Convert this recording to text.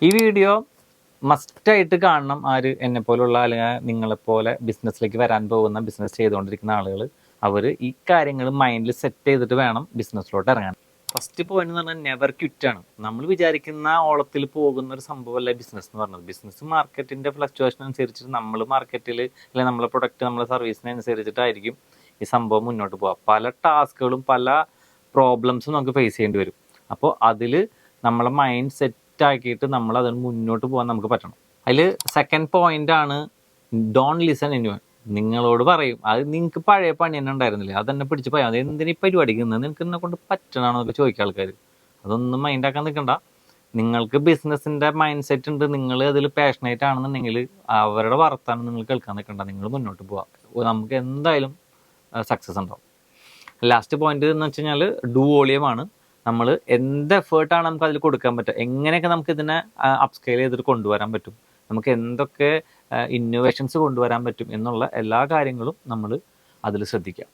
ഈ വീഡിയോ മസ്റ്റായിട്ട് കാണണം. ആര് എന്നെ പോലുള്ള അല്ലെങ്കിൽ നിങ്ങളെപ്പോലെ ബിസിനസ്സിലേക്ക് വരാൻ പോകുന്ന ബിസിനസ് ചെയ്തുകൊണ്ടിരിക്കുന്ന ആളുകൾ അവർ ഈ കാര്യങ്ങൾ മൈൻഡിൽ സെറ്റ് ചെയ്തിട്ട് വേണം ബിസിനസ്സിലോട്ട് ഇറങ്ങാൻ. ഫസ്റ്റ് പോയിന്റ് എന്ന് പറഞ്ഞാൽ നെവർ ക്വിറ്റ് ആണ്. നമ്മൾ വിചാരിക്കുന്ന ഓളത്തിൽ പോകുന്ന ഒരു സംഭവമല്ല ബിസിനസ് എന്ന് പറഞ്ഞത്. ബിസിനസ് മാർക്കറ്റിൻ്റെ ഫ്ലക്ച്വേഷൻ അനുസരിച്ചിട്ട് നമ്മൾ മാർക്കറ്റിൽ അല്ലെങ്കിൽ നമ്മളെ പ്രൊഡക്റ്റ് നമ്മളെ സർവീസിനനുസരിച്ചിട്ടായിരിക്കും ഈ സംഭവം മുന്നോട്ട് പോവുക. പല ടാസ്കുകളും പല പ്രോബ്ലംസും നമുക്ക് ഫേസ് ചെയ്യേണ്ടി വരും. അപ്പോൾ അതിൽ നമ്മളെ മൈൻഡ് സെറ്റ് ആക്കിയിട്ട് നമ്മൾ അതിന് മുന്നോട്ട് പോകാൻ നമുക്ക് പറ്റണം. അതിൽ സെക്കൻഡ് പോയിന്റ് ആണ് ഡോണ്ട് ലിസൺ എനിവൺ. നിങ്ങളോട് പറയും അത് നിങ്ങൾക്ക് പഴയ പണി തന്നെ ഉണ്ടായിരുന്നില്ലേ, അതെന്നെ പിടിച്ച് പറയാം, അത് എന്തിനീ പരിപാടിക്കുന്നത്, നിങ്ങൾക്ക് എന്നെ കൊണ്ട് പറ്റണമെന്നോ എന്നൊക്കെ ചോദിക്കുക ആൾക്കാർ. അതൊന്നും മൈൻഡാക്കാൻ നിൽക്കണ്ട. നിങ്ങൾക്ക് ബിസിനസ്സിൻ്റെ മൈൻഡ് സെറ്റ് ഉണ്ട്, നിങ്ങൾ അതിൽ പാഷനേറ്റ് ആണെന്നുണ്ടെങ്കിൽ അവരുടെ വർത്താനം നിങ്ങൾ കേൾക്കാൻ നിൽക്കണ്ട, നിങ്ങൾ മുന്നോട്ട് പോവാം. നമുക്ക് എന്തായാലും സക്സസ് ഉണ്ടാവും. ലാസ്റ്റ് പോയിന്റ് എന്ന് വെച്ച് കഴിഞ്ഞാൽ ഡു വോളിയമാണ്. നമ്മൾ എന്ത് എഫേർട്ടാണ് നമുക്ക് അതിൽ കൊടുക്കാൻ പറ്റുക, എങ്ങനെയൊക്കെ നമുക്ക് ഇതിനെ അപ്സ്കെയിൽ ചെയ്തിട്ട് കൊണ്ടുവരാൻ പറ്റും, നമുക്ക് എന്തൊക്കെ ഇന്നോവേഷൻസ് കൊണ്ടുവരാൻ പറ്റും എന്നുള്ള എല്ലാ കാര്യങ്ങളും നമ്മൾ അതിൽ ശ്രദ്ധിക്കുക.